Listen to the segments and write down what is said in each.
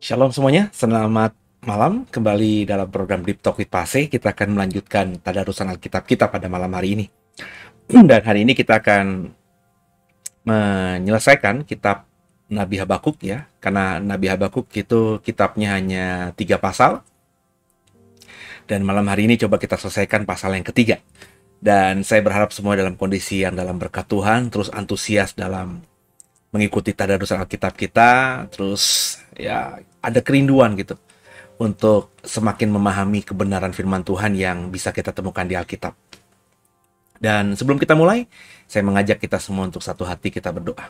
Shalom semuanya, selamat malam. Kembali dalam program Deep Talk with Pase, kita akan melanjutkan tadarusan Alkitab kita pada malam hari ini. Dan hari ini kita akan menyelesaikan kitab Nabi Habakuk ya, karena Nabi Habakuk itu kitabnya hanya 3 pasal. Dan malam hari ini coba kita selesaikan pasal yang ketiga. Dan saya berharap semua dalam kondisi yang dalam berkat Tuhan, terus antusias dalam mengikuti tadarusan Alkitab kita, terus ya ada kerinduan gitu untuk semakin memahami kebenaran firman Tuhan yang bisa kita temukan di Alkitab. Dan sebelum kita mulai, saya mengajak kita semua untuk satu hati kita berdoa.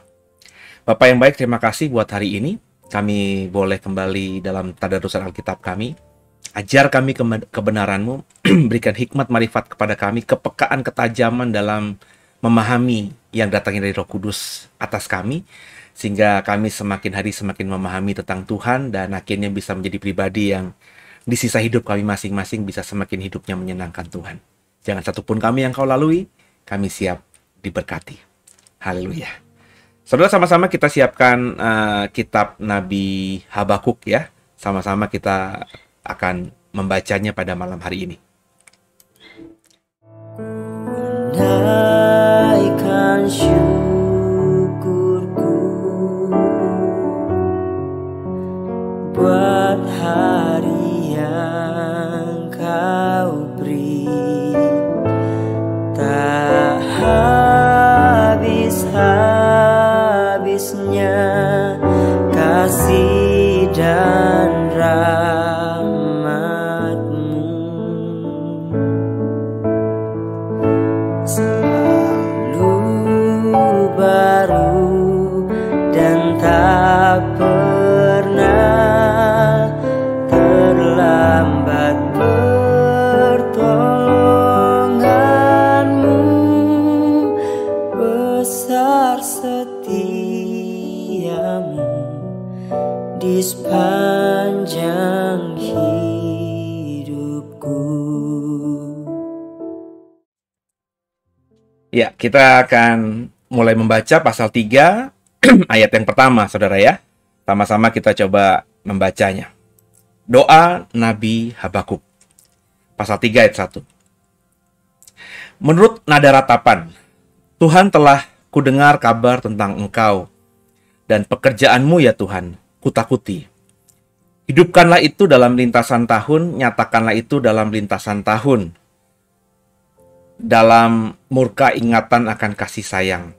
Bapak yang baik, terima kasih buat hari ini. Kami boleh kembali dalam tadarusan Alkitab kami. Ajar kami kebenaran-Mu, berikan hikmat marifat kepada kami, kepekaan ketajaman dalam memahami yang datangnya dari Roh Kudus atas kami, sehingga kami semakin hari semakin memahami tentang Tuhan dan akhirnya bisa menjadi pribadi yang di sisa hidup kami masing-masing bisa semakin hidupnya menyenangkan Tuhan. Jangan satupun kami yang Kau lalui, kami siap diberkati. Haleluya. Saudara, sama-sama kita siapkan kitab Nabi Habakuk ya. Sama-sama kita akan membacanya pada malam hari ini. Naikkan syukurku buat hari yang Kau beri, tak habis-habisnya kasih dan rahmat-Mu. Baru dan tak pernah terlambat pertolongan-Mu, besar setia-Mu di sepanjang hidupku. Ya, kita akan mulai membaca pasal 3 ayat yang pertama, saudara ya. Sama-sama kita coba membacanya. Doa Nabi Habakuk. Pasal 3 ayat 1. Menurut nada ratapan, Tuhan telah kudengar kabar tentang Engkau, dan pekerjaan-Mu ya Tuhan, kutakuti. Hidupkanlah itu dalam lintasan tahun, nyatakanlah itu dalam lintasan tahun. Dalam murka ingatan akan kasih sayang.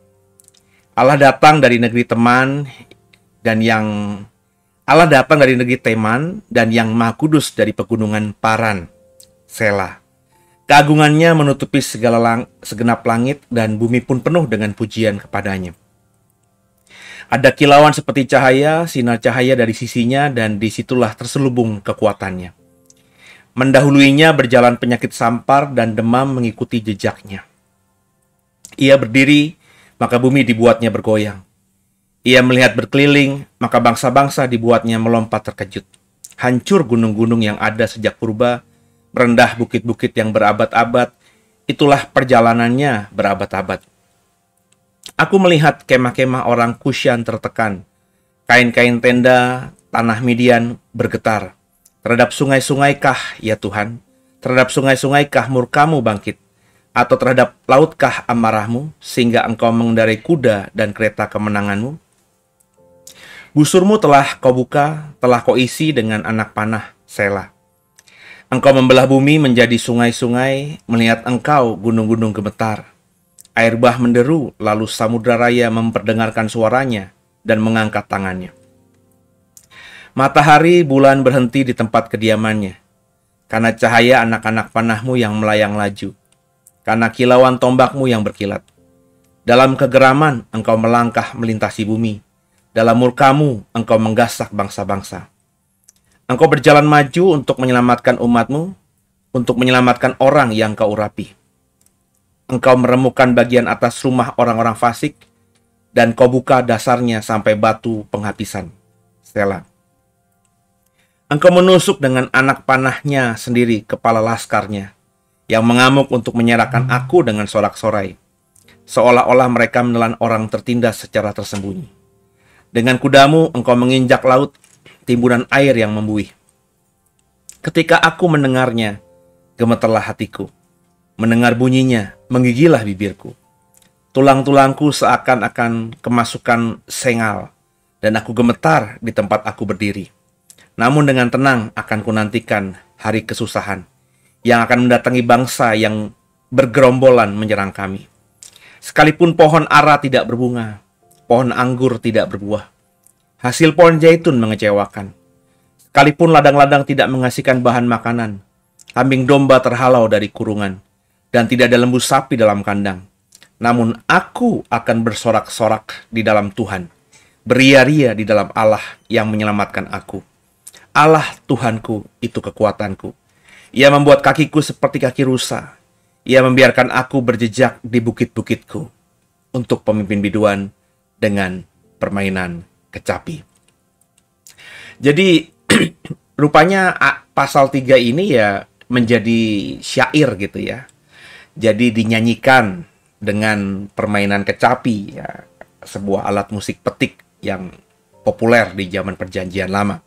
Allah datang dari negeri Teman dan yang Maha Kudus dari pegunungan Paran. Selah. Keagungannya menutupi segenap langit dan bumi pun penuh dengan pujian kepadanya. Ada kilauan seperti cahaya, sinar cahaya dari sisinya dan disitulah terselubung kekuatannya. Mendahuluinya berjalan penyakit sampar dan demam mengikuti jejaknya. Ia berdiri, maka bumi dibuatnya bergoyang. Ia melihat berkeliling, maka bangsa-bangsa dibuatnya melompat terkejut. Hancur gunung-gunung yang ada sejak purba, merendah bukit-bukit yang berabad-abad, itulah perjalanannya berabad-abad. Aku melihat kemah-kemah orang Kusyan tertekan, kain-kain tenda tanah Midian bergetar. Terhadap sungai-sungaikah, ya Tuhan? Terhadap sungai-sungaikah murka-Mu bangkit? Atau terhadap lautkah amarah-Mu, sehingga Engkau mengendarai kuda dan kereta kemenangan-Mu? Busur-Mu telah Kau buka, telah Kau isi dengan anak panah, Selah. Engkau membelah bumi menjadi sungai-sungai, melihat Engkau gunung-gunung gemetar. Air bah menderu, lalu samudra raya memperdengarkan suaranya dan mengangkat tangannya. Matahari bulan berhenti di tempat kediamannya, karena cahaya anak-anak panah-Mu yang melayang laju, karena kilauan tombak-Mu yang berkilat. Dalam kegeraman Engkau melangkah melintasi bumi, Dalam murkamu, engkau menggasak bangsa-bangsa. Engkau berjalan maju untuk menyelamatkan umatmu, untuk menyelamatkan orang yang kau urapi. Engkau meremukkan bagian atas rumah orang-orang fasik, dan kau buka dasarnya sampai batu penghabisan. Selah. Engkau menusuk dengan anak panahnya sendiri kepala laskarnya, yang mengamuk untuk menyerahkan aku dengan sorak-sorai, seolah-olah mereka menelan orang tertindas secara tersembunyi. Dengan kudamu engkau menginjak laut, timbunan air yang membuih. Ketika aku mendengarnya, gemeterlah hatiku. Mendengar bunyinya, menggigilah bibirku. Tulang-tulangku seakan-akan kemasukan sengal, dan aku gemetar di tempat aku berdiri. Namun dengan tenang akan kunantikan hari kesusahan, yang akan mendatangi bangsa yang bergerombolan menyerang kami. Sekalipun pohon ara tidak berbunga, pohon anggur tidak berbuah, hasil pohon zaitun mengecewakan. Sekalipun ladang-ladang tidak menghasilkan bahan makanan, kambing domba terhalau dari kurungan, dan tidak ada lembu sapi dalam kandang. Namun aku akan bersorak-sorak di dalam Tuhan, beria-ria di dalam Allah yang menyelamatkan aku. Allah Tuhanku itu kekuatanku. Ia membuat kakiku seperti kaki rusa. Ia membiarkan aku berjejak di bukit-bukitku untuk pemimpin biduan dengan permainan kecapi. Jadi rupanya pasal 3 ini ya menjadi syair gitu ya. Jadi dinyanyikan dengan permainan kecapi ya, sebuah alat musik petik yang populer di zaman Perjanjian Lama.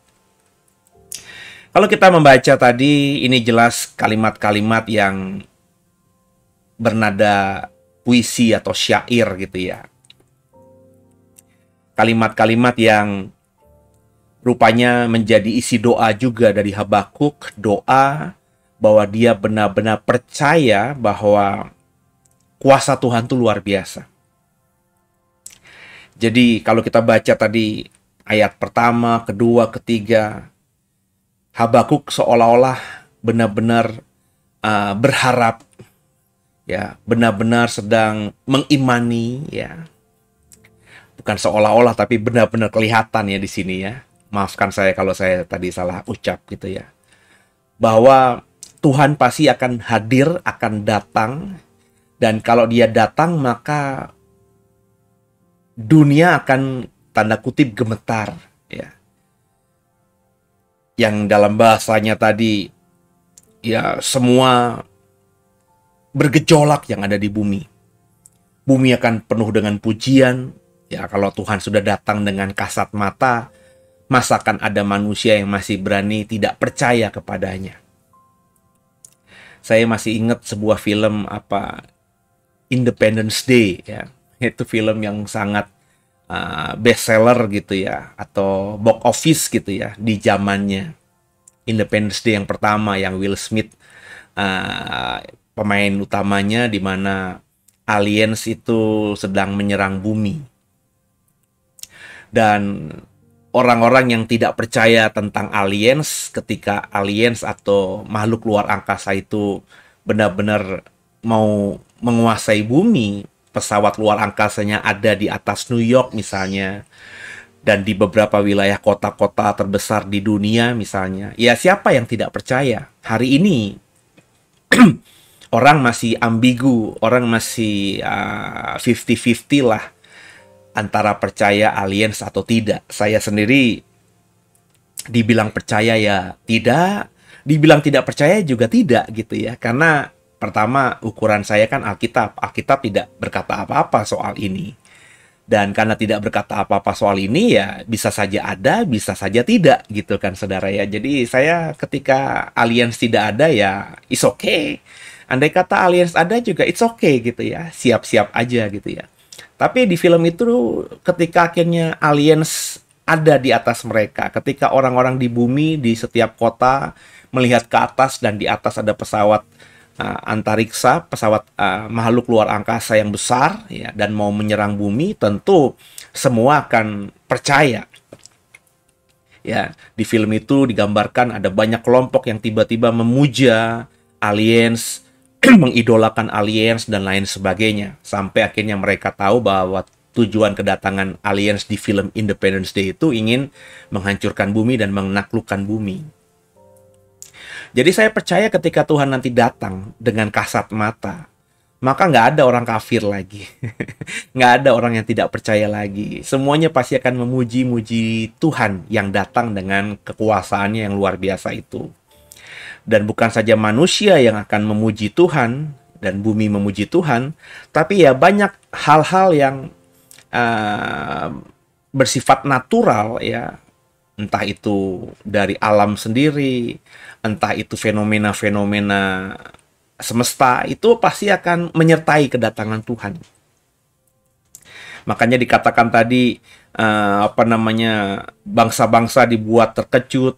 Kalau kita membaca tadi, ini jelas kalimat-kalimat yang bernada puisi atau syair gitu ya. Kalimat-kalimat yang rupanya menjadi isi doa juga dari Habakuk, doa bahwa dia benar-benar percaya bahwa kuasa Tuhan itu luar biasa. Jadi kalau kita baca tadi ayat pertama, kedua, ketiga, Habakuk seolah-olah benar-benar berharap, ya, benar-benar sedang mengimani, ya. Bukan seolah-olah, tapi benar-benar kelihatan ya di sini ya. Maafkan saya kalau saya tadi salah ucap gitu ya. Bahwa Tuhan pasti akan hadir, akan datang. Dan kalau dia datang, maka dunia akan tanda kutip gemetar. Ya. Yang dalam bahasanya tadi, ya semua bergejolak yang ada di bumi. Bumi akan penuh dengan pujian. Ya, kalau Tuhan sudah datang dengan kasat mata, masakan ada manusia yang masih berani tidak percaya kepadanya. Saya masih ingat sebuah film Independence Day ya. Itu film yang sangat bestseller gitu ya, atau box office gitu ya di zamannya. Independence Day yang pertama yang Will Smith pemain utamanya, di mana aliens itu sedang menyerang bumi. Dan orang-orang yang tidak percaya tentang aliens, ketika aliens atau makhluk luar angkasa itu benar-benar mau menguasai bumi, pesawat luar angkasanya ada di atas New York misalnya, dan di beberapa wilayah kota-kota terbesar di dunia misalnya. Ya siapa yang tidak percaya? Hari ini orang masih ambigu, orang masih 50-50 lah antara percaya aliens atau tidak. Saya sendiri dibilang percaya ya tidak, dibilang tidak percaya juga tidak gitu ya. Karena pertama ukuran saya kan Alkitab. Alkitab tidak berkata apa-apa soal ini. Dan karena tidak berkata apa-apa soal ini ya bisa saja ada, bisa saja tidak gitu kan saudara ya. Jadi saya ketika aliens tidak ada ya it's okay. Andai kata aliens ada juga it's okay gitu ya. Siap-siap aja gitu ya. Tapi di film itu ketika akhirnya aliens ada di atas mereka, ketika orang-orang di bumi di setiap kota melihat ke atas dan di atas ada pesawat antariksa, pesawat makhluk luar angkasa yang besar ya, dan mau menyerang bumi, tentu semua akan percaya. Ya, di film itu digambarkan ada banyak kelompok yang tiba-tiba memuja aliens, mengidolakan aliens dan lain sebagainya, sampai akhirnya mereka tahu bahwa tujuan kedatangan aliens di film Independence Day itu ingin menghancurkan bumi dan menaklukkan bumi. Jadi saya percaya ketika Tuhan nanti datang dengan kasat mata, maka nggak ada orang kafir lagi. Nggak ada orang yang tidak percaya lagi. Semuanya pasti akan memuji-muji Tuhan yang datang dengan kekuasaannya yang luar biasa itu. Dan bukan saja manusia yang akan memuji Tuhan dan bumi memuji Tuhan, tapi ya banyak hal-hal yang bersifat natural ya. Entah itu dari alam sendiri, entah itu fenomena-fenomena semesta, itu pasti akan menyertai kedatangan Tuhan. Makanya dikatakan tadi bangsa-bangsa dibuat terkejut,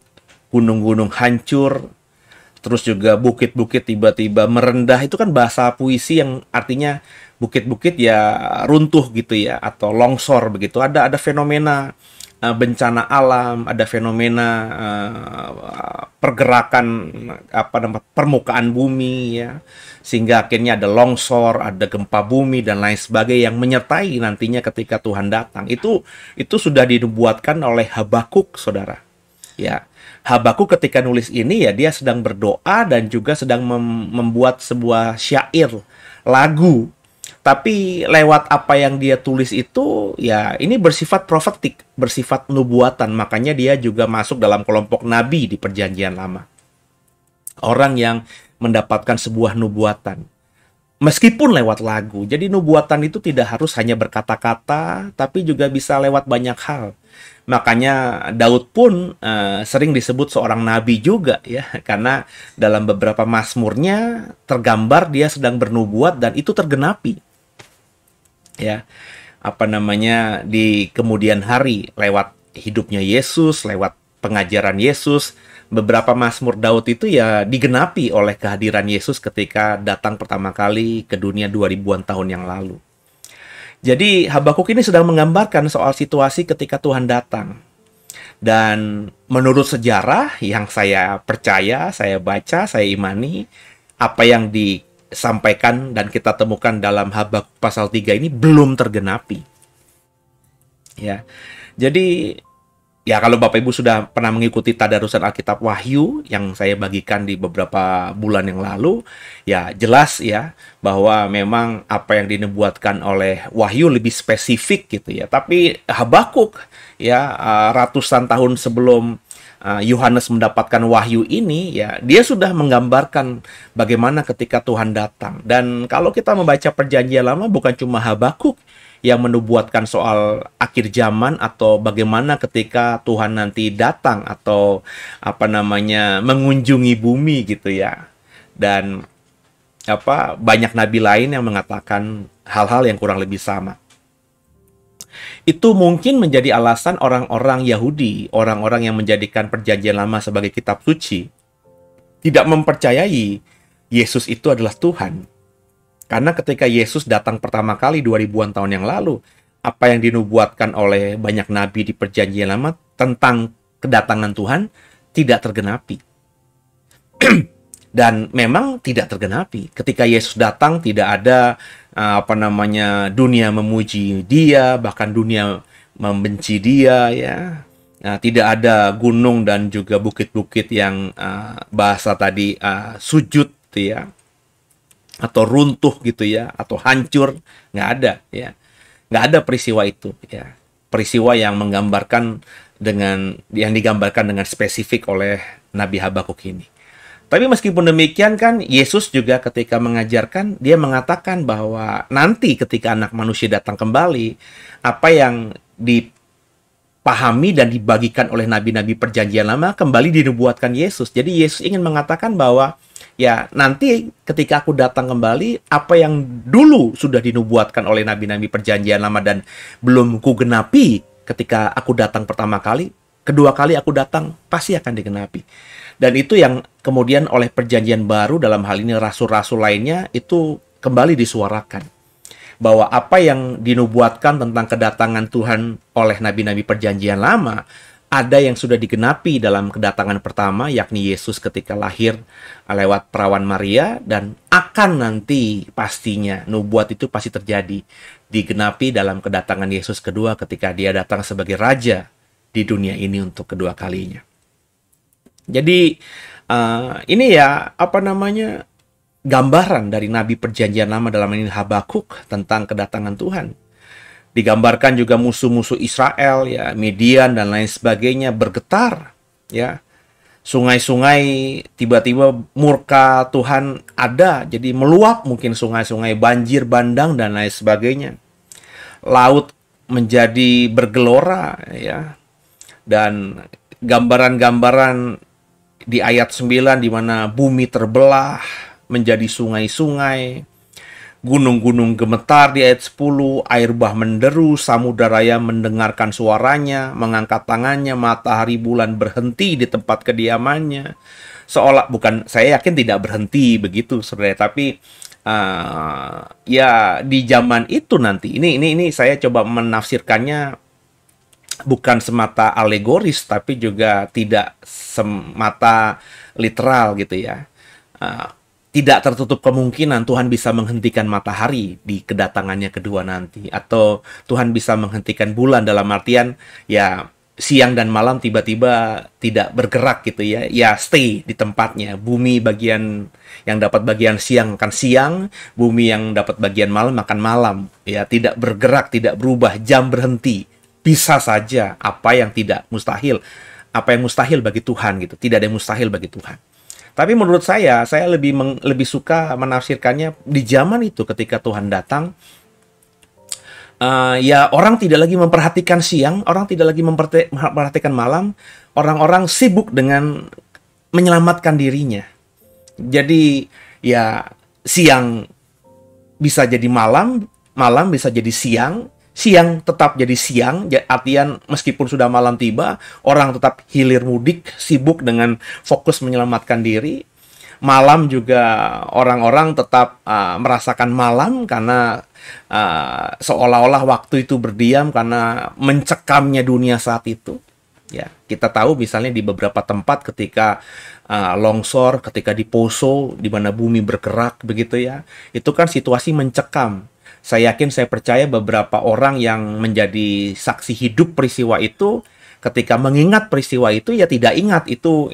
gunung-gunung hancur, terus juga bukit-bukit tiba-tiba merendah. Itu kan bahasa puisi yang artinya bukit-bukit ya runtuh gitu ya, atau longsor begitu. Ada fenomena bencana alam, ada fenomena pergerakan permukaan bumi ya, sehingga akhirnya ada longsor, ada gempa bumi dan lain sebagainya yang menyertai nantinya ketika Tuhan datang. Itu sudah dinubuatkan oleh Habakuk, saudara. Ya, Habakuk ketika nulis ini ya dia sedang berdoa dan juga sedang membuat sebuah syair, lagu. Tapi lewat apa yang dia tulis itu, ya ini bersifat profetik, bersifat nubuatan. Makanya dia juga masuk dalam kelompok nabi di Perjanjian Lama. Orang yang mendapatkan sebuah nubuatan. Meskipun lewat lagu. Jadi nubuatan itu tidak harus hanya berkata-kata, tapi juga bisa lewat banyak hal. Makanya Daud pun sering disebut seorang nabi juga ya. Karena dalam beberapa mazmurnya tergambar dia sedang bernubuat dan itu tergenapi. Ya, di kemudian hari lewat hidupnya Yesus, lewat pengajaran Yesus, beberapa mazmur Daud itu ya digenapi oleh kehadiran Yesus ketika datang pertama kali ke dunia 2000-an tahun yang lalu. Jadi Habakuk ini sedang menggambarkan soal situasi ketika Tuhan datang. Dan menurut sejarah yang saya percaya, saya baca, saya imani, apa yang disampaikan dan kita temukan dalam Habakuk pasal 3 ini belum tergenapi. Ya. Jadi ya kalau Bapak Ibu sudah pernah mengikuti tadarusan Alkitab Wahyu yang saya bagikan di beberapa bulan yang lalu, ya jelas ya bahwa memang apa yang dinubuatkan oleh Wahyu lebih spesifik gitu ya. Tapi Habakuk ya ratusan tahun sebelum Yohanes mendapatkan wahyu ini, ya dia sudah menggambarkan bagaimana ketika Tuhan datang. Dan kalau kita membaca Perjanjian Lama, bukan cuma Habakuk yang menubuatkan soal akhir zaman atau bagaimana ketika Tuhan nanti datang atau mengunjungi bumi gitu ya. Dan banyak nabi lain yang mengatakan hal-hal yang kurang lebih sama. Itu mungkin menjadi alasan orang-orang Yahudi, orang-orang yang menjadikan Perjanjian Lama sebagai kitab suci, tidak mempercayai Yesus itu adalah Tuhan. Karena ketika Yesus datang pertama kali 2000-an tahun yang lalu, apa yang dinubuatkan oleh banyak nabi di Perjanjian Lama tentang kedatangan Tuhan tidak tergenapi. Dan memang tidak tergenapi. Ketika Yesus datang tidak ada dunia memuji dia, bahkan dunia membenci dia ya. Nah, tidak ada gunung dan juga bukit-bukit yang bahasa tadi sujud ya, atau runtuh gitu ya, atau hancur, nggak ada ya. Nggak ada peristiwa itu ya. Peristiwa yang digambarkan dengan spesifik oleh Nabi Habakuk ini. Tapi meskipun demikian kan, Yesus juga ketika mengajarkan, dia mengatakan bahwa nanti ketika anak manusia datang kembali, apa yang dipahami dan dibagikan oleh nabi-nabi Perjanjian Lama kembali dinubuatkan Yesus. Jadi Yesus ingin mengatakan bahwa ya nanti ketika aku datang kembali, apa yang dulu sudah dinubuatkan oleh nabi-nabi Perjanjian Lama dan belum kugenapi ketika aku datang pertama kali, kedua kali aku datang pasti akan digenapi. Dan itu yang kemudian oleh Perjanjian Baru, dalam hal ini rasul-rasul lainnya, itu kembali disuarakan. Bahwa apa yang dinubuatkan tentang kedatangan Tuhan oleh nabi-nabi Perjanjian Lama ada yang sudah digenapi dalam kedatangan pertama, yakni Yesus ketika lahir lewat perawan Maria, dan akan nanti pastinya nubuat itu pasti terjadi, digenapi dalam kedatangan Yesus kedua ketika dia datang sebagai raja di dunia ini untuk kedua kalinya. Jadi ini ya gambaran dari Nabi Perjanjian Lama, dalam ini Habakuk, tentang kedatangan Tuhan. Digambarkan juga musuh-musuh Israel, ya, Midian dan lain sebagainya bergetar, ya. Sungai-sungai tiba-tiba murka Tuhan ada, jadi meluap mungkin sungai-sungai, banjir bandang dan lain sebagainya. Laut menjadi bergelora, ya. Dan gambaran-gambaran di ayat 9 di mana bumi terbelah menjadi sungai-sungai, gunung-gunung gemetar di ayat 10, air bah menderu, samudra raya mendengarkan suaranya, mengangkat tangannya, matahari bulan berhenti di tempat kediamannya. Seolah, bukan, saya yakin tidak berhenti begitu saudara, tapi ya di zaman itu nanti, ini saya coba menafsirkannya bukan semata alegoris, tapi juga tidak semata literal gitu ya. Tidak tertutup kemungkinan Tuhan bisa menghentikan matahari di kedatangannya kedua nanti. Atau Tuhan bisa menghentikan bulan, dalam artian ya siang dan malam tiba-tiba tidak bergerak gitu ya. Ya stay di tempatnya. Bumi bagian yang dapat bagian siang akan siang, bumi yang dapat bagian malam akan malam. Ya, tidak bergerak, tidak berubah, jam berhenti. Bisa saja apa yang tidak mustahil. Apa yang mustahil bagi Tuhan gitu. Tidak ada yang mustahil bagi Tuhan. Tapi menurut saya lebih suka menafsirkannya di zaman itu ketika Tuhan datang. Ya orang tidak lagi memperhatikan siang, orang tidak lagi memperhatikan malam, orang-orang sibuk dengan menyelamatkan dirinya. Jadi ya siang bisa jadi malam, malam bisa jadi siang, siang tetap jadi siang, artian meskipun sudah malam tiba, orang tetap hilir mudik, sibuk dengan fokus menyelamatkan diri. Malam juga orang-orang tetap merasakan malam karena seolah-olah waktu itu berdiam karena mencekamnya dunia saat itu. Ya, kita tahu misalnya di beberapa tempat ketika longsor, ketika di Poso, di mana bumi bergerak begitu ya, itu kan situasi mencekam. Saya yakin, saya percaya beberapa orang yang menjadi saksi hidup peristiwa itu, ketika mengingat peristiwa itu, ya tidak ingat itu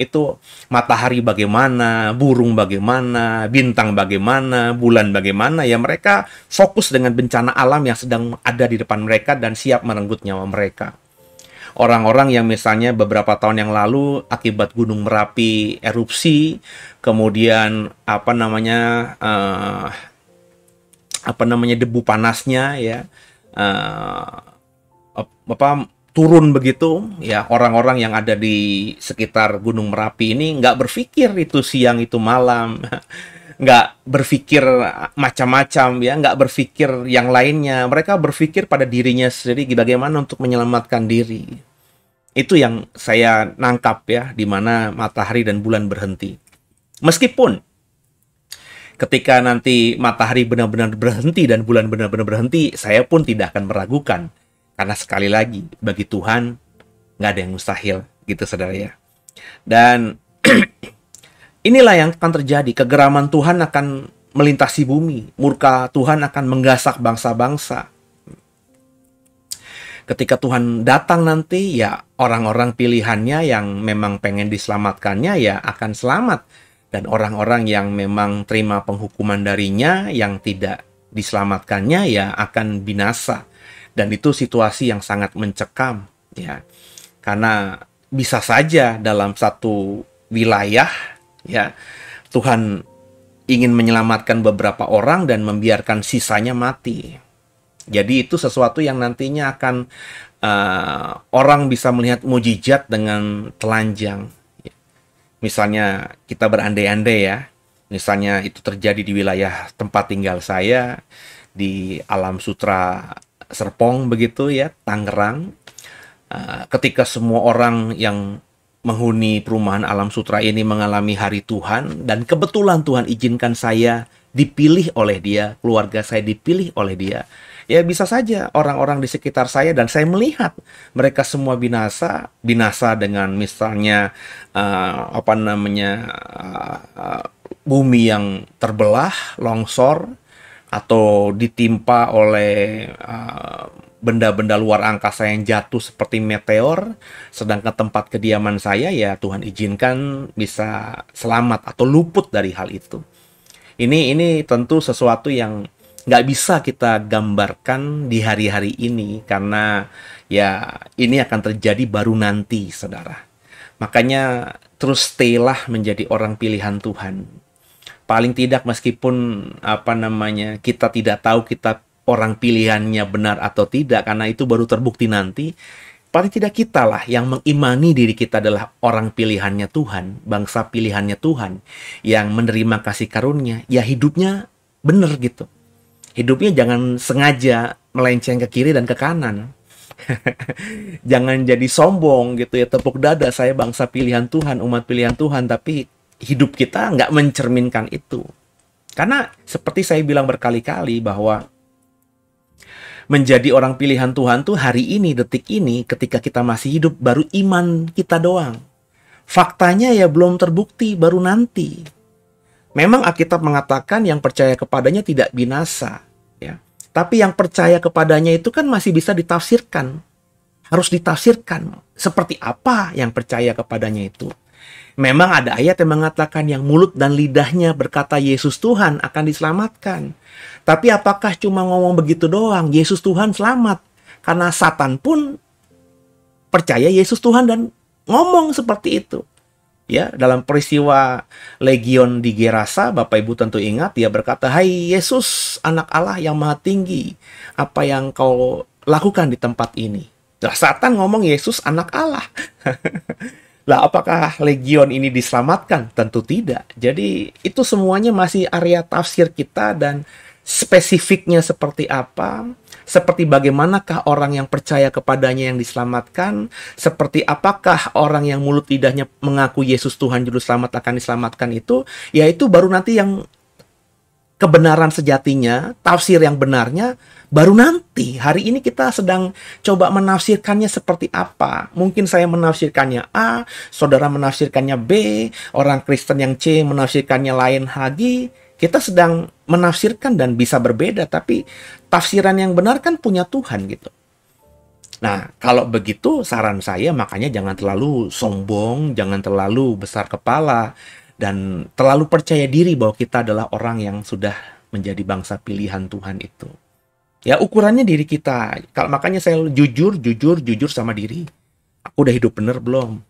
matahari bagaimana, burung bagaimana, bintang bagaimana, bulan bagaimana. Ya mereka fokus dengan bencana alam yang sedang ada di depan mereka dan siap merenggut nyawa mereka. Orang-orang yang misalnya beberapa tahun yang lalu akibat Gunung Merapi erupsi, kemudian debu panasnya ya turun begitu ya, orang-orang yang ada di sekitar Gunung Merapi ini nggak berpikir itu siang itu malam, nggak berpikir macam-macam ya, nggak berpikir yang lainnya, mereka berpikir pada dirinya sendiri bagaimana untuk menyelamatkan diri. Itu yang saya nangkap ya, di mana matahari dan bulan berhenti. Meskipun ketika nanti matahari benar-benar berhenti dan bulan benar-benar berhenti, saya pun tidak akan meragukan. Karena sekali lagi, bagi Tuhan, nggak ada yang mustahil, gitu saudara ya. Dan inilah yang akan terjadi, kegeraman Tuhan akan melintasi bumi, murka Tuhan akan menggasak bangsa-bangsa. Ketika Tuhan datang nanti, ya orang-orang pilihannya yang memang pengen diselamatkannya, ya akan selamat. Dan orang-orang yang memang terima penghukuman darinya, yang tidak diselamatkannya, ya akan binasa. Dan itu situasi yang sangat mencekam, ya. Karena bisa saja dalam satu wilayah, ya, Tuhan ingin menyelamatkan beberapa orang dan membiarkan sisanya mati. Jadi itu sesuatu yang nantinya akan orang bisa melihat mujizat dengan telanjang. Misalnya kita berandai-andai ya, misalnya itu terjadi di wilayah tempat tinggal saya, di Alam Sutra Serpong begitu ya, Tangerang. Ketika semua orang yang menghuni perumahan Alam Sutra ini mengalami hari Tuhan, dan kebetulan Tuhan izinkan saya dipilih oleh Dia, keluarga saya dipilih oleh Dia, Ya bisa saja orang-orang di sekitar saya dan saya melihat mereka semua binasa, binasa dengan misalnya apa namanya bumi yang terbelah, longsor, atau ditimpa oleh benda-benda luar angkasa yang jatuh seperti meteor, sedangkan tempat kediaman saya ya Tuhan izinkan bisa selamat atau luput dari hal itu. Ini tentu sesuatu yang nggak bisa kita gambarkan di hari-hari ini karena ya ini akan terjadi baru nanti, saudara. Makanya terus stay-lah menjadi orang pilihan Tuhan. Paling tidak meskipun apa namanya kita tidak tahu kita orang pilihannya benar atau tidak karena itu baru terbukti nanti. Paling tidak kita lah yang mengimani diri kita adalah orang pilihannya Tuhan, bangsa pilihannya Tuhan, yang menerima kasih karunia, ya hidupnya benar gitu. Hidupnya jangan sengaja melenceng ke kiri dan ke kanan. Jangan jadi sombong gitu ya, tepuk dada saya bangsa pilihan Tuhan, umat pilihan Tuhan, tapi hidup kita nggak mencerminkan itu. Karena seperti saya bilang berkali-kali bahwa menjadi orang pilihan Tuhan tuh hari ini, detik ini, ketika kita masih hidup, baru iman kita doang. Faktanya ya belum terbukti, baru nanti. Memang Alkitab mengatakan yang percaya kepadanya tidak binasa, ya. Tapi yang percaya kepadanya itu kan masih bisa ditafsirkan. Harus ditafsirkan. Seperti apa yang percaya kepadanya itu? Memang ada ayat yang mengatakan yang mulut dan lidahnya berkata Yesus Tuhan akan diselamatkan. Tapi apakah cuma ngomong begitu doang, Yesus Tuhan selamat? Karena Satan pun percaya Yesus Tuhan dan ngomong seperti itu. Ya, dalam peristiwa Legion di Gerasa, Bapak Ibu tentu ingat, dia berkata, "Hai Yesus, anak Allah yang maha tinggi, apa yang kau lakukan di tempat ini?" Nah, Satan ngomong Yesus anak Allah. Lah, apakah legion ini diselamatkan? Tentu tidak. Jadi, itu semuanya masih area tafsir kita dan spesifiknya seperti apa, seperti bagaimanakah orang yang percaya kepadanya yang diselamatkan, seperti apakah orang yang mulut lidahnya mengaku Yesus Tuhan Juru Selamat akan diselamatkan itu, yaitu baru nanti yang kebenaran sejatinya, tafsir yang benarnya, baru nanti. Hari ini kita sedang coba menafsirkannya seperti apa. Mungkin saya menafsirkannya A, saudara menafsirkannya B, orang Kristen yang C menafsirkannya lain lagi. Kita sedang menafsirkan dan bisa berbeda, tapi tafsiran yang benar kan punya Tuhan gitu. Nah, kalau begitu saran saya makanya jangan terlalu sombong, jangan terlalu besar kepala, dan terlalu percaya diri bahwa kita adalah orang yang sudah menjadi bangsa pilihan Tuhan itu. Ya, ukurannya diri kita. Makanya saya jujur sama diri. Aku udah hidup bener belum?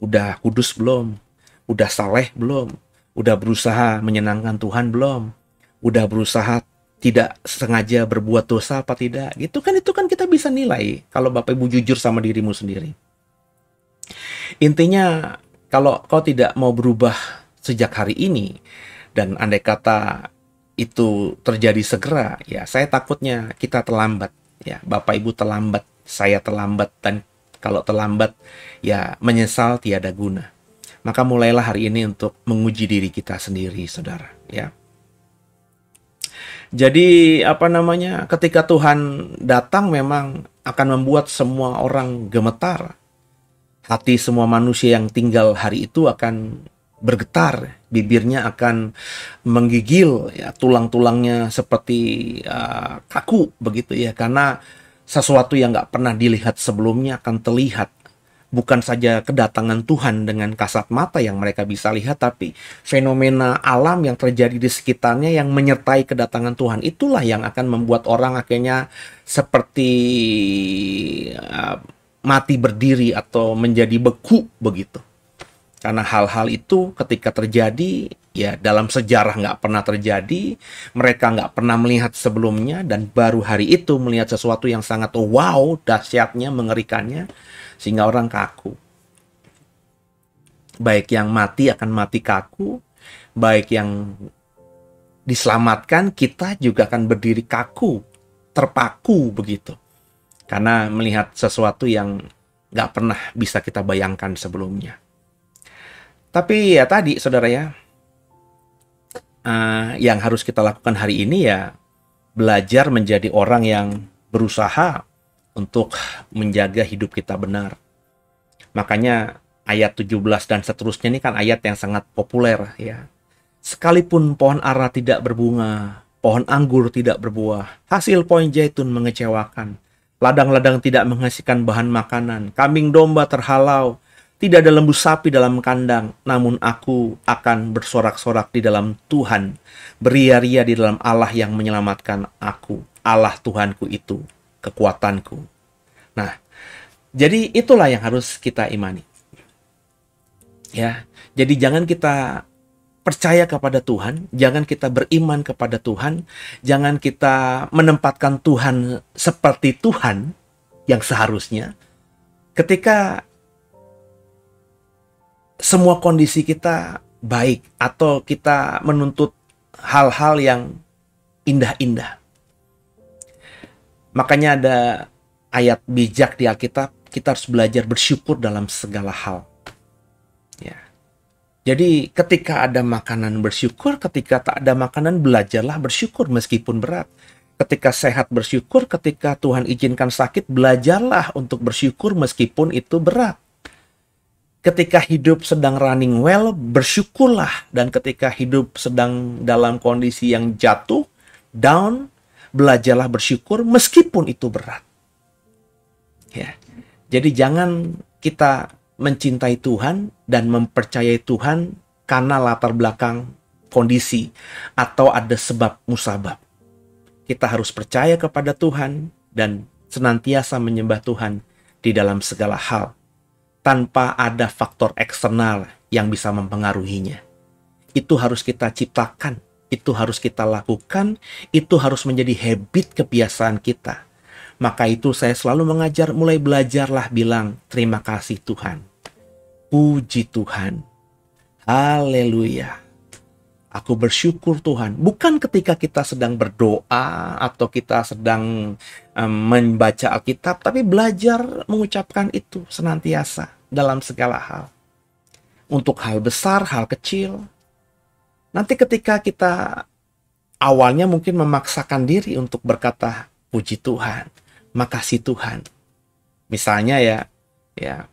Udah kudus belum? Udah saleh belum? Udah berusaha menyenangkan Tuhan belum? Udah berusaha tidak sengaja berbuat dosa apa tidak? Itu kan kita bisa nilai kalau Bapak Ibu jujur sama dirimu sendiri. Intinya, kalau kau tidak mau berubah sejak hari ini, dan andai kata itu terjadi segera, ya saya takutnya kita terlambat. Ya, Bapak Ibu terlambat, saya terlambat, dan kalau terlambat, ya menyesal tiada guna. Maka mulailah hari ini untuk menguji diri kita sendiri, saudara. Ya. Jadi ketika Tuhan datang memang akan membuat semua orang gemetar. Hati semua manusia yang tinggal hari itu akan bergetar, bibirnya akan menggigil, ya, tulang-tulangnya seperti kaku begitu ya, karena sesuatu yang nggak pernah dilihat sebelumnya akan terlihat. Bukan saja kedatangan Tuhan dengan kasat mata yang mereka bisa lihat, tapi fenomena alam yang terjadi di sekitarnya yang menyertai kedatangan Tuhan. Itulah yang akan membuat orang akhirnya seperti mati berdiri atau menjadi beku begitu. Karena hal-hal itu ketika terjadi, ya dalam sejarah nggak pernah terjadi, mereka nggak pernah melihat sebelumnya, dan baru hari itu melihat sesuatu yang sangat wow, dahsyatnya, mengerikannya, sehingga orang kaku. Baik yang mati akan mati kaku, baik yang diselamatkan, kita juga akan berdiri kaku, terpaku begitu. Karena melihat sesuatu yang nggak pernah bisa kita bayangkan sebelumnya. Tapi ya tadi, saudara ya, yang harus kita lakukan hari ini ya belajar menjadi orang yang berusaha untuk menjaga hidup kita benar. Makanya ayat 17 dan seterusnya ini kan ayat yang sangat populer ya. Sekalipun pohon ara tidak berbunga, pohon anggur tidak berbuah, hasil pohon zaitun mengecewakan, ladang-ladang tidak menghasilkan bahan makanan, kambing domba terhalau, tidak ada lembu sapi dalam kandang, namun aku akan bersorak-sorak di dalam Tuhan, beria-ria di dalam Allah yang menyelamatkan aku. Allah Tuhanku itu kekuatanku. Nah, jadi itulah yang harus kita imani. Ya, jadi jangan kita percaya kepada Tuhan, jangan kita beriman kepada Tuhan, jangan kita menempatkan Tuhan seperti Tuhan yang seharusnya. Ketika semua kondisi kita baik atau kita menuntut hal-hal yang indah-indah. Makanya ada ayat bijak di Alkitab, kita harus belajar bersyukur dalam segala hal. Ya. Jadi ketika ada makanan bersyukur, ketika tak ada makanan belajarlah bersyukur meskipun berat. Ketika sehat bersyukur, ketika Tuhan izinkan sakit belajarlah untuk bersyukur meskipun itu berat. Ketika hidup sedang running well, bersyukurlah. Dan ketika hidup sedang dalam kondisi yang jatuh, down, belajarlah bersyukur meskipun itu berat. Ya. Jadi jangan kita mencintai Tuhan dan mempercayai Tuhan karena latar belakang kondisi atau ada sebab musabab. Kita harus percaya kepada Tuhan dan senantiasa menyembah Tuhan di dalam segala hal tanpa ada faktor eksternal yang bisa mempengaruhinya. Itu harus kita ciptakan, itu harus kita lakukan, itu harus menjadi habit kebiasaan kita. Maka itu saya selalu mengajar, mulai belajarlah bilang terima kasih Tuhan. Puji Tuhan. Haleluya. Aku bersyukur Tuhan. Bukan ketika kita sedang berdoa atau kita sedang membaca Alkitab, tapi belajar mengucapkan itu senantiasa dalam segala hal. Untuk hal besar, hal kecil. Nanti ketika kita awalnya mungkin memaksakan diri untuk berkata puji Tuhan, makasih Tuhan. Misalnya ya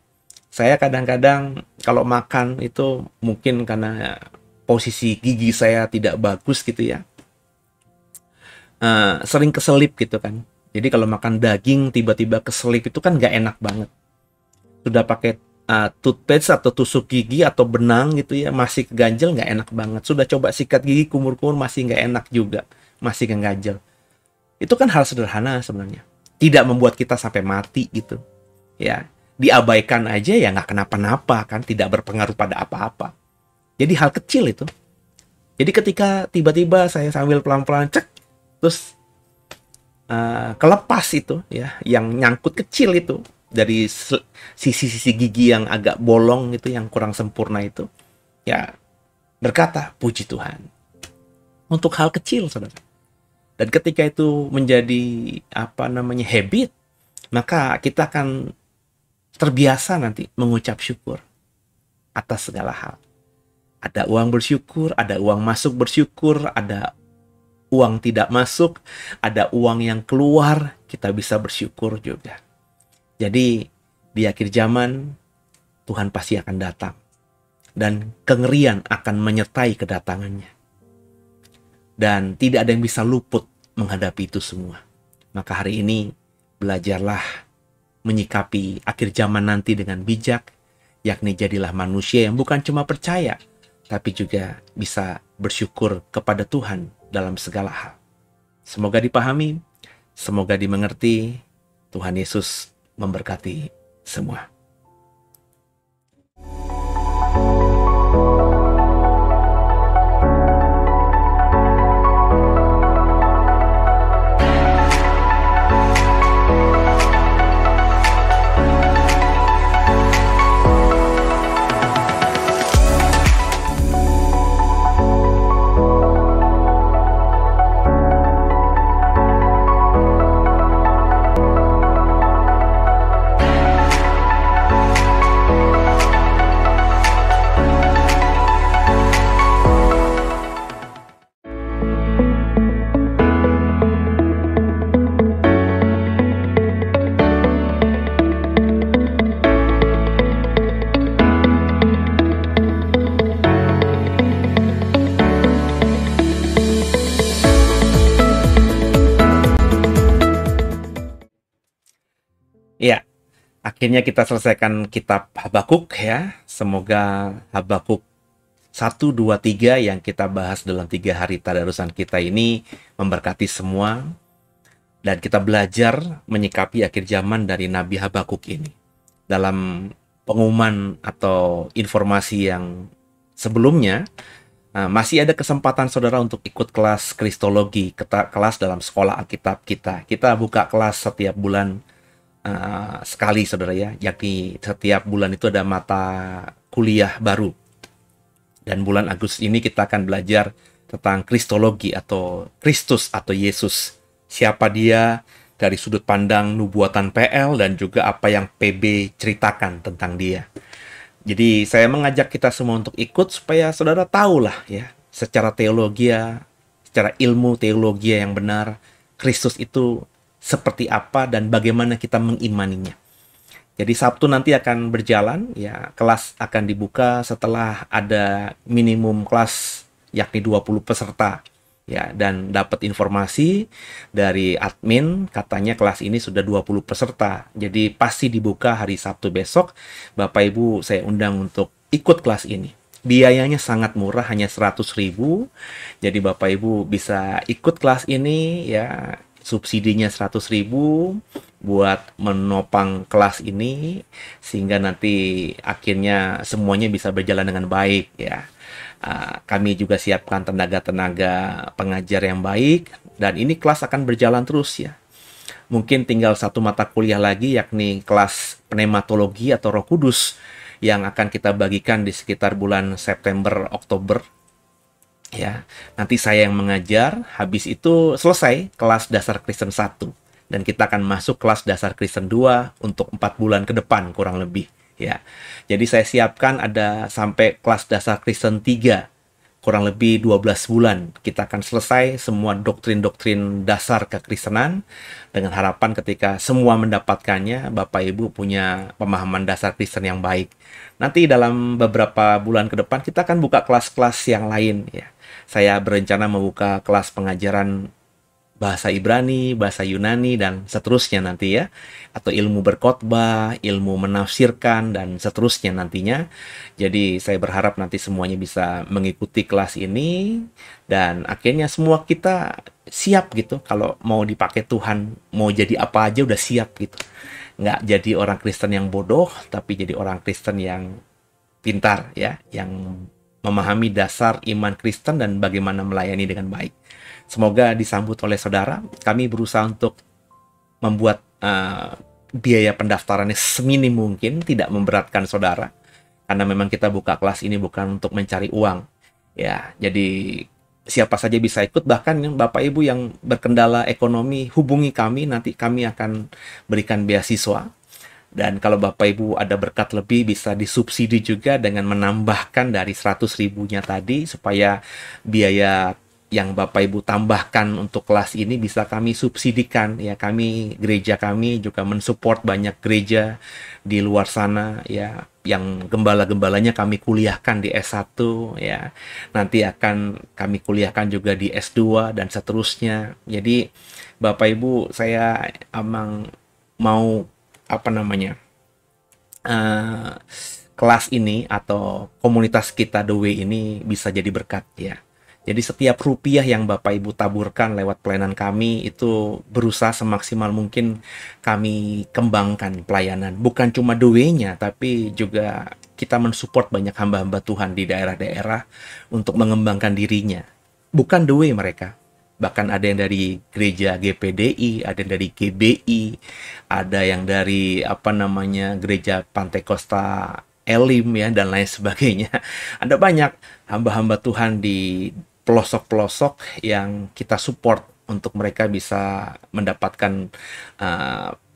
saya kadang-kadang kalau makan itu mungkin karena posisi gigi saya tidak bagus gitu ya. Sering keselip gitu kan. Jadi kalau makan daging tiba-tiba keselip itu kan gak enak banget. Sudah pakai toothpaste atau tusuk gigi atau benang gitu ya, masih keganjel gak enak banget. Sudah coba sikat gigi kumur-kumur masih gak enak juga. Masih keganjel. Itu kan hal sederhana sebenarnya. Tidak membuat kita sampai mati gitu. Ya, diabaikan aja ya nggak kenapa-napa kan, tidak berpengaruh pada apa-apa. Jadi hal kecil itu. Jadi ketika tiba-tiba saya sambil pelan-pelan cek, terus kelepas itu ya, yang nyangkut kecil itu dari sisi-sisi gigi yang agak bolong itu, yang kurang sempurna itu, ya berkata puji Tuhan. Untuk hal kecil, saudara. Dan ketika itu menjadi habit, maka kita akan terbiasa nanti mengucap syukur atas segala hal. Ada uang bersyukur, ada uang masuk bersyukur, ada uang tidak masuk, ada uang yang keluar, kita bisa bersyukur juga. Jadi di akhir zaman Tuhan pasti akan datang dan kengerian akan menyertai kedatangannya. Dan tidak ada yang bisa luput menghadapi itu semua. Maka hari ini belajarlah menyikapi akhir zaman nanti dengan bijak, yakni jadilah manusia yang bukan cuma percaya, tapi juga bisa bersyukur kepada Tuhan dalam segala hal. Semoga dipahami, semoga dimengerti. Tuhan Yesus memberkati semua. Akhirnya kita selesaikan kitab Habakuk ya. Semoga Habakuk 1, 2, 3 yang kita bahas dalam 3 hari tadarusan kita ini memberkati semua. Dan kita belajar menyikapi akhir zaman dari Nabi Habakuk ini. Dalam pengumuman atau informasi yang sebelumnya, masih ada kesempatan saudara untuk ikut kelas Kristologi, kelas dalam sekolah Alkitab kita. Kita buka kelas setiap bulan sekali saudara ya, yakni setiap bulan itu ada mata kuliah baru. Dan bulan Agustus ini kita akan belajar tentang Kristologi atau Kristus atau Yesus. Siapa dia dari sudut pandang nubuatan PL dan juga apa yang PB ceritakan tentang dia. Jadi saya mengajak kita semua untuk ikut supaya saudara tahulah ya, secara teologi, secara ilmu teologi yang benar, Kristus itu seperti apa dan bagaimana kita mengimaninya. Jadi Sabtu nanti akan berjalan ya, kelas akan dibuka setelah ada minimum kelas yakni 20 peserta. Ya, dan dapat informasi dari admin katanya kelas ini sudah 20 peserta. Jadi pasti dibuka hari Sabtu besok. Bapak Ibu saya undang untuk ikut kelas ini. Biayanya sangat murah, hanya 100.000. Jadi Bapak Ibu bisa ikut kelas ini ya. Subsidinya 100.000 buat menopang kelas ini sehingga nanti akhirnya semuanya bisa berjalan dengan baik ya. Kami juga siapkan tenaga-tenaga pengajar yang baik dan ini kelas akan berjalan terus ya. Mungkin tinggal satu mata kuliah lagi yakni kelas pneumatologi atau Roh Kudus yang akan kita bagikan di sekitar bulan September Oktober. Ya, nanti saya yang mengajar, habis itu selesai kelas dasar Kristen 1 dan kita akan masuk kelas dasar Kristen 2 untuk 4 bulan ke depan kurang lebih. Ya, jadi saya siapkan ada sampai kelas dasar Kristen 3, kurang lebih 12 bulan. Kita akan selesai semua doktrin-doktrin dasar kekristenan dengan harapan ketika semua mendapatkannya, Bapak Ibu punya pemahaman dasar Kristen yang baik. Nanti dalam beberapa bulan ke depan kita akan buka kelas-kelas yang lain ya. Saya berencana membuka kelas pengajaran bahasa Ibrani, bahasa Yunani, dan seterusnya nanti ya. Atau ilmu berkhotbah, ilmu menafsirkan, dan seterusnya nantinya. Jadi saya berharap nanti semuanya bisa mengikuti kelas ini. Dan akhirnya semua kita siap gitu. Kalau mau dipakai Tuhan, mau jadi apa aja udah siap gitu. Nggak jadi orang Kristen yang bodoh, tapi jadi orang Kristen yang pintar ya. Yang memahami dasar iman Kristen dan bagaimana melayani dengan baik. Semoga disambut oleh saudara. Kami berusaha untuk membuat biaya pendaftarannya seminim mungkin, tidak memberatkan saudara. Karena memang kita buka kelas ini bukan untuk mencari uang. Ya, jadi siapa saja bisa ikut. Bahkan Bapak Ibu yang berkendala ekonomi, hubungi kami. Nanti kami akan berikan beasiswa. Dan kalau Bapak Ibu ada berkat lebih bisa disubsidi juga dengan menambahkan dari 100.000-nya tadi supaya biaya yang Bapak Ibu tambahkan untuk kelas ini bisa kami subsidikan ya. Kami gereja kami juga mensupport banyak gereja di luar sana ya, yang gembala-gembalanya kami kuliahkan di S1 ya. Nanti akan kami kuliahkan juga di S2 dan seterusnya. Jadi Bapak Ibu saya emang mau kelas ini atau komunitas kita The Way ini bisa jadi berkat ya. Jadi setiap rupiah yang Bapak Ibu taburkan lewat pelayanan kami itu berusaha semaksimal mungkin kami kembangkan pelayanan. Bukan cuma The Way-nya, tapi juga kita mensupport banyak hamba-hamba Tuhan di daerah-daerah untuk mengembangkan dirinya. Bukan The Way mereka. Bahkan ada yang dari gereja GPDI, ada yang dari GBI, ada yang dari gereja Pantai Costa Elim ya, dan lain sebagainya. Ada banyak hamba-hamba Tuhan di pelosok-pelosok yang kita support untuk mereka bisa mendapatkan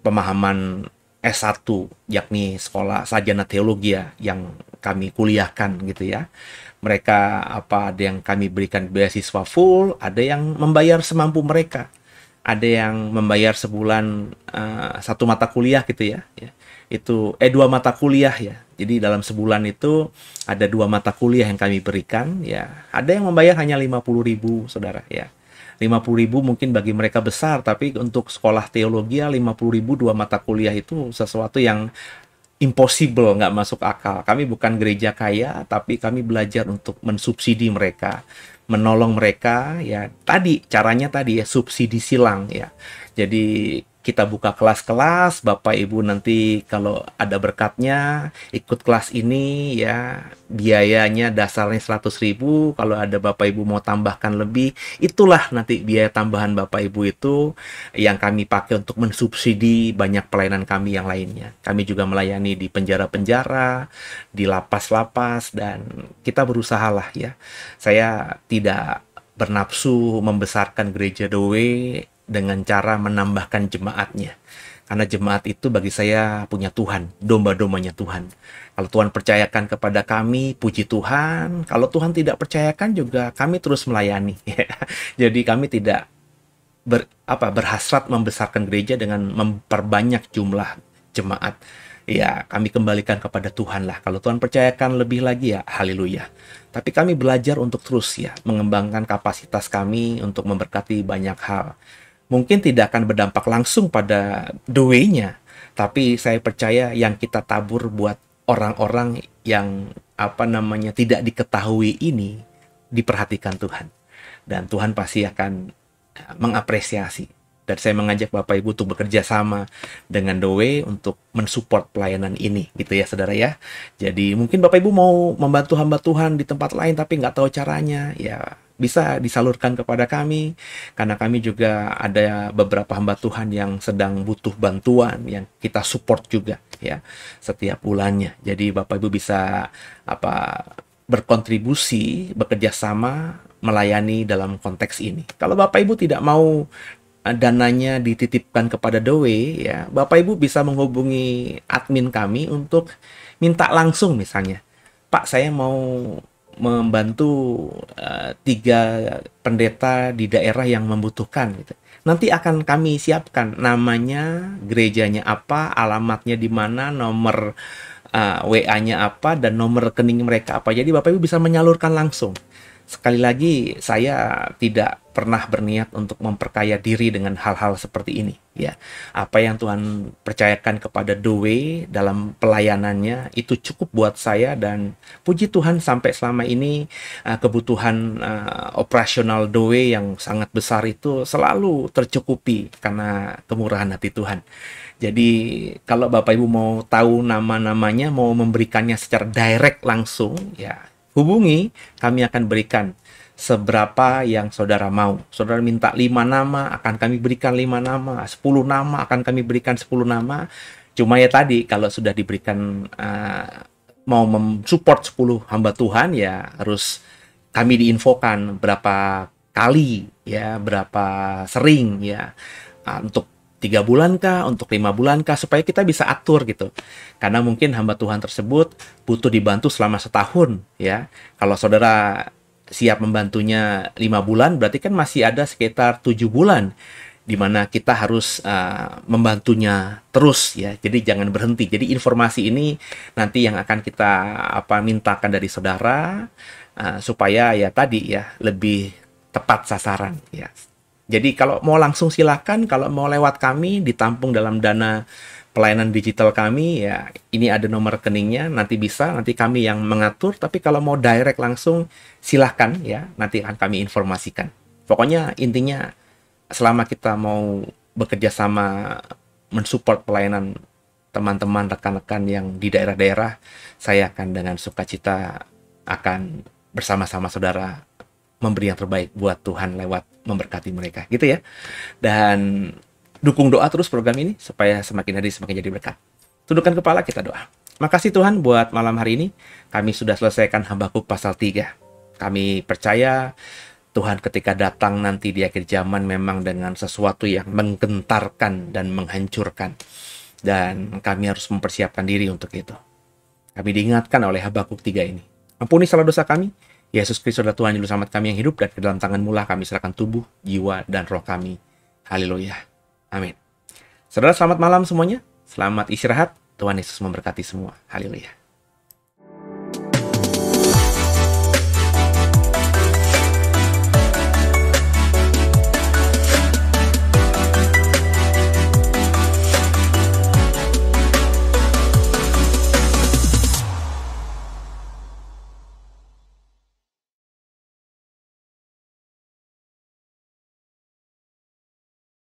pemahaman S1, yakni sekolah sarjana teologi ya, yang kami kuliahkan gitu ya. Mereka ada yang kami berikan beasiswa full, ada yang membayar semampu mereka, ada yang membayar sebulan satu mata kuliah gitu ya. Itu 2 mata kuliah ya. Jadi dalam sebulan itu ada 2 mata kuliah yang kami berikan ya. Ada yang membayar hanya 50.000 saudara ya. 50.000 mungkin bagi mereka besar, tapi untuk sekolah teologi 50.000 2 mata kuliah itu sesuatu yang impossible, nggak masuk akal. Kami bukan gereja kaya, tapi kami belajar untuk mensubsidi mereka, menolong mereka. Ya, tadi caranya tadi ya subsidi silang ya. Jadi kita buka kelas-kelas, Bapak Ibu nanti kalau ada berkatnya ikut kelas ini ya, biayanya dasarnya 100.000. Kalau ada Bapak Ibu mau tambahkan lebih, itulah nanti biaya tambahan Bapak Ibu itu yang kami pakai untuk mensubsidi banyak pelayanan kami yang lainnya. Kami juga melayani di penjara-penjara, di lapas-lapas, dan kita berusaha lah ya. Saya tidak bernafsu membesarkan gereja Doe dengan cara menambahkan jemaatnya. Karena jemaat itu bagi saya punya Tuhan, domba-dombanya Tuhan. Kalau Tuhan percayakan kepada kami, puji Tuhan. Kalau Tuhan tidak percayakan juga kami terus melayani. Jadi kami tidak berhasrat membesarkan gereja dengan memperbanyak jumlah jemaat. Ya, kami kembalikan kepada Tuhan lah. Kalau Tuhan percayakan lebih lagi ya, haleluya. Tapi kami belajar untuk terus ya, mengembangkan kapasitas kami untuk memberkati banyak hal. Mungkin tidak akan berdampak langsung pada doe-nya, tapi saya percaya yang kita tabur buat orang-orang yang tidak diketahui ini diperhatikan Tuhan. Dan Tuhan pasti akan mengapresiasi. Dan saya mengajak Bapak Ibu untuk bekerja sama dengan Doe untuk mensupport pelayanan ini, gitu ya saudara ya. Jadi mungkin Bapak Ibu mau membantu hamba Tuhan di tempat lain tapi nggak tahu caranya, ya bisa disalurkan kepada kami, karena kami juga ada beberapa hamba Tuhan yang sedang butuh bantuan yang kita support juga ya setiap bulannya. Jadi Bapak Ibu bisa berkontribusi, bekerja sama melayani dalam konteks ini. Kalau Bapak Ibu tidak mau dananya dititipkan kepada Doe ya, Bapak Ibu bisa menghubungi admin kami untuk minta langsung, misalnya, Pak, saya mau membantu 3 pendeta di daerah yang membutuhkan gitu. Nanti akan kami siapkan namanya, gerejanya apa, alamatnya di mana, nomor WA-nya apa, dan nomor rekening mereka apa. Jadi Bapak Ibu bisa menyalurkan langsung. Sekali lagi, saya tidak pernah berniat untuk memperkaya diri dengan hal-hal seperti ini ya. Apa yang Tuhan percayakan kepada Doe dalam pelayanannya itu cukup buat saya, dan puji Tuhan sampai selama ini kebutuhan operasional Doe yang sangat besar itu selalu tercukupi karena kemurahan hati Tuhan. Jadi kalau Bapak Ibu mau tahu nama-namanya, mau memberikannya secara direct langsung ya, hubungi, kami akan berikan seberapa yang saudara mau. Saudara minta 5 nama, akan kami berikan 5 nama, 10 nama, akan kami berikan 10 nama. Cuma ya tadi, kalau sudah diberikan, mau mensupport 10 hamba Tuhan, ya harus kami diinfokan berapa kali, ya berapa sering, ya untuk 3 bulan kah, untuk 5 bulan kah, supaya kita bisa atur gitu. Karena mungkin hamba Tuhan tersebut butuh dibantu selama setahun ya. Kalau saudara siap membantunya 5 bulan, berarti kan masih ada sekitar 7 bulan di mana kita harus membantunya terus ya. Jadi jangan berhenti. Jadi informasi ini nanti yang akan kita mintakan dari saudara supaya ya tadi ya lebih tepat sasaran ya. Jadi kalau mau langsung silakan, kalau mau lewat kami ditampung dalam dana pelayanan digital kami ya, ini ada nomor rekeningnya, nanti kami yang mengatur. Tapi kalau mau direct langsung silahkan ya, nanti akan kami informasikan. Pokoknya intinya selama kita mau bekerja sama mensupport pelayanan teman-teman rekan-rekan yang di daerah-daerah, saya akan dengan sukacita akan bersama-sama saudara memberi yang terbaik buat Tuhan lewat memberkati mereka, gitu ya. Dan dukung doa terus program ini supaya semakin hari semakin jadi berkat. Tundukkan kepala, kita doa. Makasih Tuhan buat malam hari ini. Kami sudah selesaikan Habakuk pasal 3. Kami percaya Tuhan ketika datang nanti di akhir zaman memang dengan sesuatu yang menggentarkan dan menghancurkan. Dan kami harus mempersiapkan diri untuk itu. Kami diingatkan oleh Habakuk 3 ini. Ampuni salah dosa kami. Yesus Kristus adalah Tuhan Juru Selamat kami yang hidup, dan ke dalam tangan-Mu lah kami serahkan tubuh, jiwa, dan roh kami. Haleluya. Amin. Saudara, selamat malam semuanya. Selamat istirahat. Tuhan Yesus memberkati semua. Haleluya.